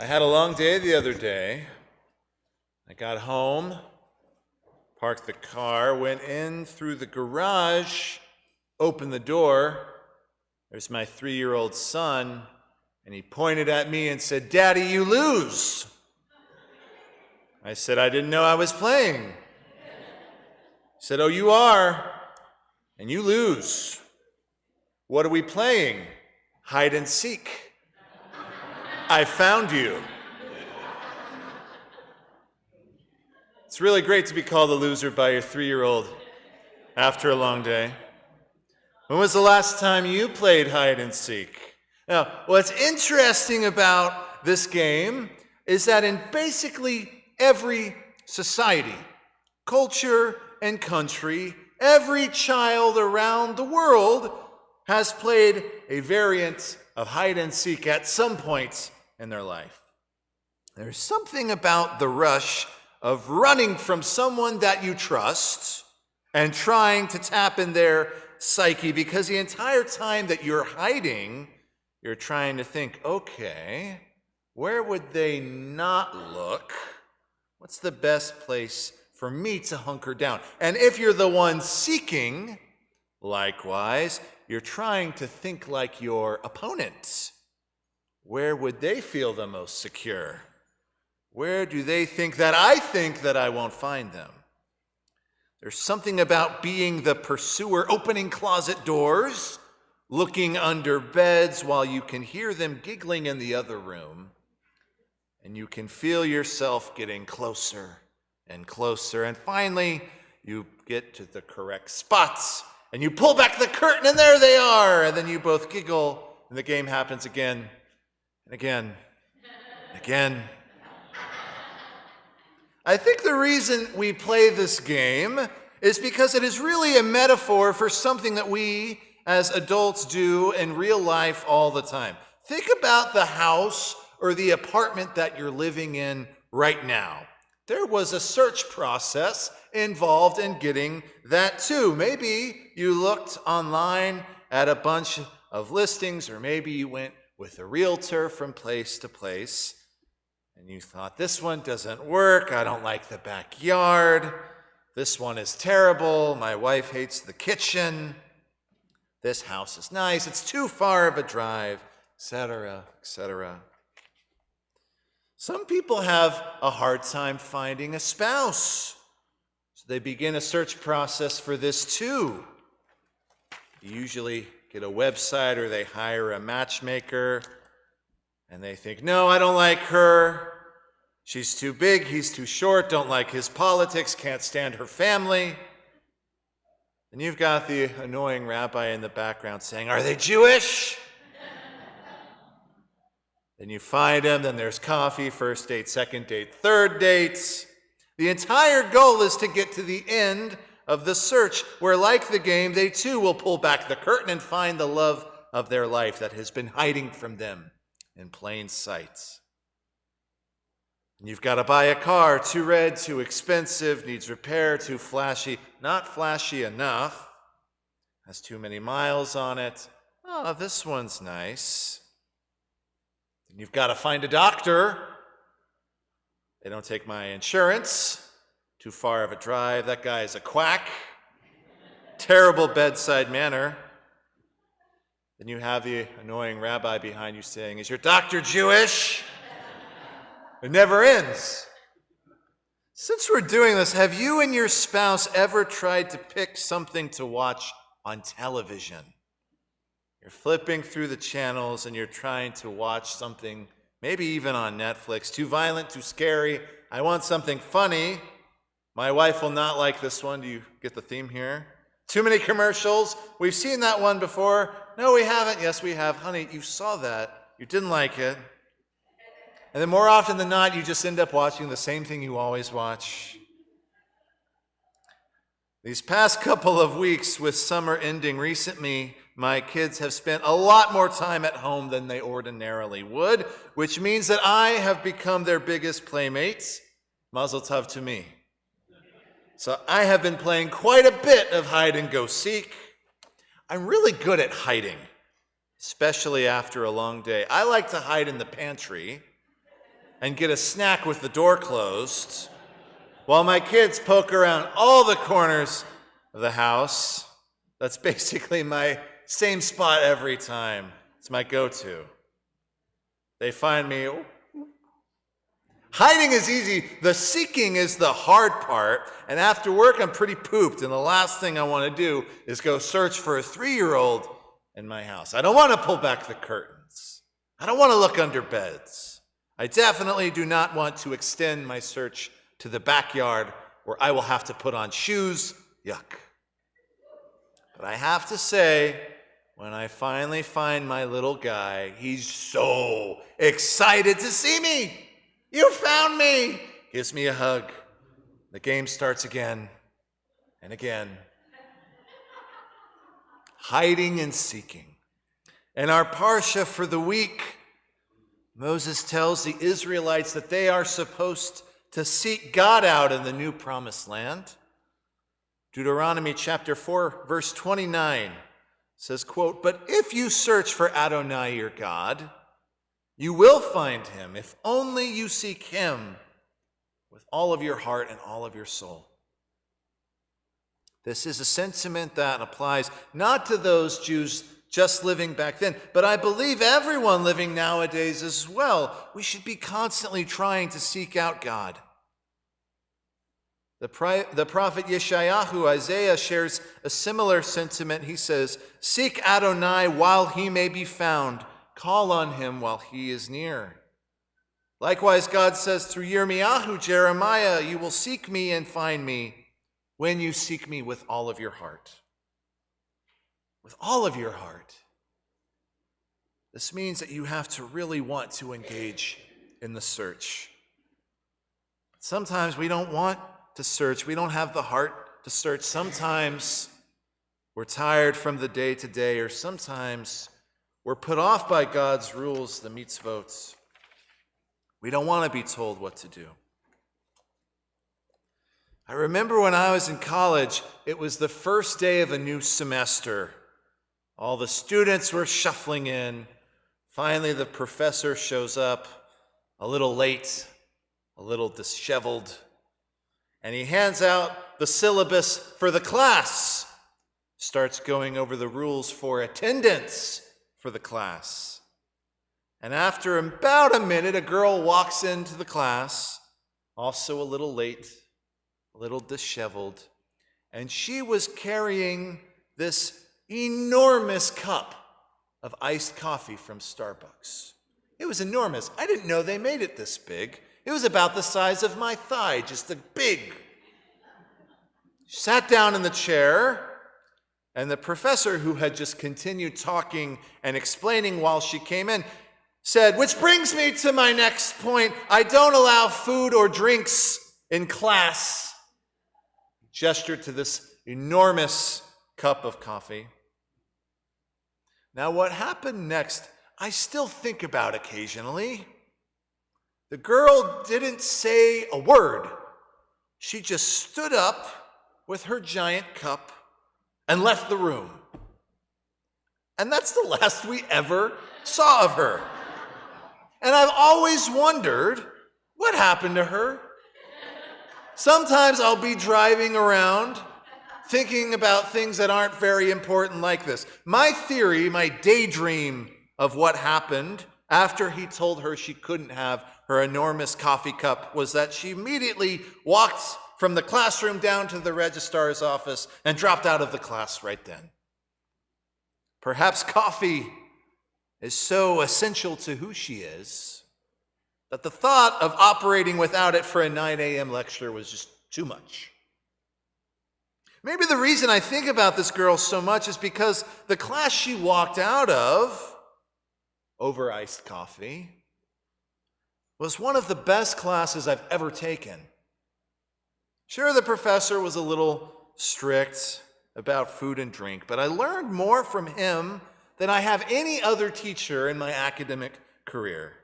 I had a long day the other day. I got home, parked the car, went in through the garage, opened the door. There's my 3-year-old son, and he pointed at me and said, "Daddy, you lose." I said, "I didn't know I was playing." He said, "Oh, you are, and you lose." "What are we playing?" "Hide and seek." "I found you." It's really great to be called a loser by your 3-year-old after a long day. When was the last time you played hide and seek? Now, what's interesting about this game is that in basically every society, culture, and country, every child around the world has played a variant of hide and seek at some point in their life. There's something about the rush of running from someone that you trust and trying to tap in their psyche, because the entire time that you're hiding, you're trying to think, okay, where would they not look? What's the best place for me to hunker down? And if you're the one seeking, likewise, you're trying to think like your opponent. Where would they feel the most secure? Where do they think that I won't find them? There's something about being the pursuer, opening closet doors, looking under beds while you can hear them giggling in the other room, and you can feel yourself getting closer and closer, and finally you get to the correct spots, and you pull back the curtain, and there they are, and then you both giggle, and the game happens again and again and again. I think the reason we play this game is because it is really a metaphor for something that we as adults do in real life all the time. Think about the house or the apartment that you're living in right now. There was a search process involved in getting that too. Maybe you looked online at a bunch of listings, or maybe you went with a realtor from place to place. And you thought, this one doesn't work, I don't like the backyard, this one is terrible, my wife hates the kitchen, this house is nice, it's too far of a drive, etc., etc. Some people have a hard time finding a spouse, so they begin a search process for this too. You usually get a website or they hire a matchmaker, and they think, no, I don't like her. She's too big, he's too short, don't like his politics, can't stand her family. And you've got the annoying rabbi in the background saying, are they Jewish? Then you find him, then there's coffee, first date, second date, third date. The entire goal is to get to the end of the search, where, like the game, they too will pull back the curtain and find the love of their life that has been hiding from them in plain sight. And you've got to buy a car, too red, too expensive, needs repair, too flashy, not flashy enough, has too many miles on it. Oh, this one's nice. And you've got to find a doctor. They don't take my insurance. Too far of a drive. That guy is a quack. Terrible bedside manner. Then you have the annoying rabbi behind you saying, is your doctor Jewish? It never ends. Since we're doing this, have you and your spouse ever tried to pick something to watch on television? You're flipping through the channels and you're trying to watch something, maybe even on Netflix, too violent, too scary. I want something funny. My wife will not like this one. Do you get the theme here? Too many commercials. We've seen that one before. No, we haven't. Yes, we have. Honey, you saw that. You didn't like it. And then more often than not, you just end up watching the same thing you always watch. These past couple of weeks with summer ending, recently, my kids have spent a lot more time at home than they ordinarily would, which means that I have become their biggest playmates. Mazel tov to me. So I have been playing quite a bit of hide and go seek. I'm really good at hiding, especially after a long day. I like to hide in the pantry. and get a snack with the door closed, while my kids poke around all the corners of the house. That's basically my same spot every time. It's my go-to. They find me. Hiding is easy. The seeking is the hard part. And after work, I'm pretty pooped. And the last thing I want to do is go search for a 3-year-old in my house. I don't want to pull back the curtains. I don't want to look under beds. I definitely do not want to extend my search to the backyard where I will have to put on shoes. Yuck. But I have to say, when I finally find my little guy, he's so excited to see me. You found me! Gives me a hug. The game starts again and again. Hiding and seeking. In our Parshat for the week, Moses tells the Israelites that they are supposed to seek God out in the new promised land. Deuteronomy chapter 4, verse 29 says, quote, "But if you search for Adonai your God, you will find him if only you seek him with all of your heart and all of your soul." This is a sentiment that applies not to those Jews just living back then, but I believe everyone living nowadays as well. We should be constantly trying to seek out God. The prophet Yeshayahu, Isaiah, shares a similar sentiment. He says, "Seek Adonai while he may be found. Call on him while he is near." Likewise, God says through Yirmiyahu, Jeremiah, "You will seek me and find me when you seek me with all of your heart." With all of your heart. This means that you have to really want to engage in the search. Sometimes we don't want to search. We don't have the heart to search. Sometimes we're tired from the day to day, or sometimes we're put off by God's rules, the mitzvot. We don't want to be told what to do. I remember when I was in college, it was the first day of a new semester. All the students were shuffling in. Finally, the professor shows up, a little late, a little disheveled, and he hands out the syllabus for the class, starts going over the rules for attendance for the class. And after about a minute, a girl walks into the class, also a little late, a little disheveled, and she was carrying this enormous cup of iced coffee from Starbucks. It was enormous. I didn't know they made it this big. It was about the size of my thigh, just a big. She sat down in the chair, and the professor, who had just continued talking and explaining while she came in, said, "Which brings me to my next point. I don't allow food or drinks in class." He gestured to this enormous cup of coffee. Now, what happened next, I still think about occasionally. The girl didn't say a word. She just stood up with her giant cup and left the room. And that's the last we ever saw of her. And I've always wondered, what happened to her? Sometimes I'll be driving around thinking about things that aren't very important like this. My theory, my daydream of what happened after he told her she couldn't have her enormous coffee cup was that she immediately walked from the classroom down to the registrar's office and dropped out of the class right then. Perhaps coffee is so essential to who she is that the thought of operating without it for a 9 a.m. lecture was just too much. Maybe the reason I think about this girl so much is because the class she walked out of, over iced coffee, was one of the best classes I've ever taken. Sure, the professor was a little strict about food and drink, but I learned more from him than I have any other teacher in my academic career.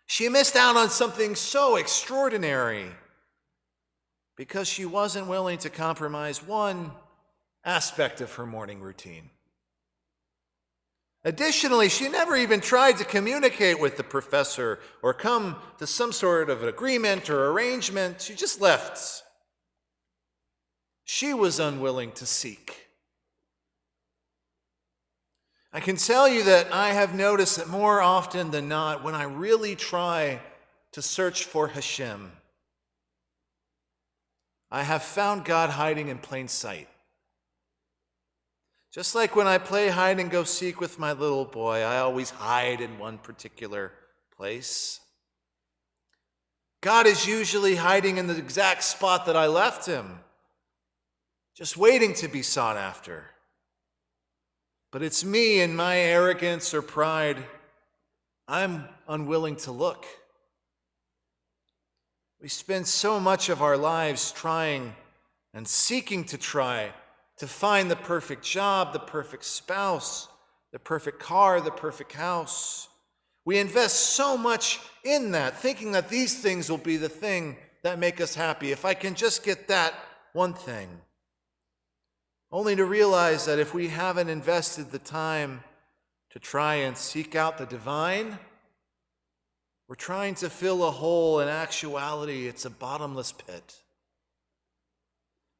She missed out on something so extraordinary because she wasn't willing to compromise one aspect of her morning routine. Additionally, she never even tried to communicate with the professor or come to some sort of agreement or arrangement. She just left. She was unwilling to seek. I can tell you that I have noticed that more often than not, when I really try to search for Hashem, I have found God hiding in plain sight. Just like when I play hide and go seek with my little boy, I always hide in one particular place. God is usually hiding in the exact spot that I left him, just waiting to be sought after. But it's me and my arrogance or pride. I'm unwilling to look. We spend so much of our lives trying and seeking to try to find the perfect job, the perfect spouse, the perfect car, the perfect house. We invest so much in that, thinking that these things will be the thing that make us happy. If I can just get that one thing. Only to realize that if we haven't invested the time to try and seek out the divine, we're trying to fill a hole. In actuality, it's a bottomless pit.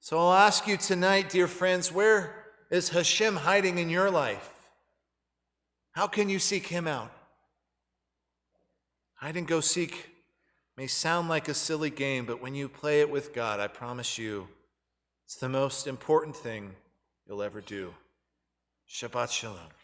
So I'll ask you tonight, dear friends, where is Hashem hiding in your life? How can you seek him out? Hide and go seek may sound like a silly game, but when you play it with God, I promise you, it's the most important thing you'll ever do. Shabbat Shalom.